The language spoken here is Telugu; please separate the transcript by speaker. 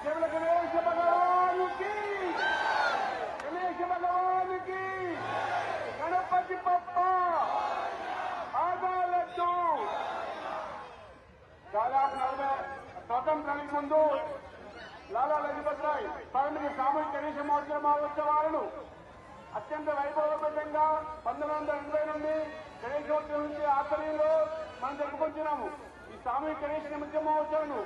Speaker 1: కేవల గణేశ భగవానికి గణపతి బప్ప ఆదాలతో దాదాపు 40 స్వతంత్రానికి ముందు లాలా లజపత్ రాయ్ ప్రారంభించిన సామూహిక గణేశ మహోత్సవాలను అత్యంత వైభవపేతంగా 1980 నుండి గణేశోత్సవం నుంచి ఆధ్వర్యంలో మనం జరుపుకుంటున్నాము. ఈ సామూహిక గణేశ నిమజ్జన మహోత్సవాలను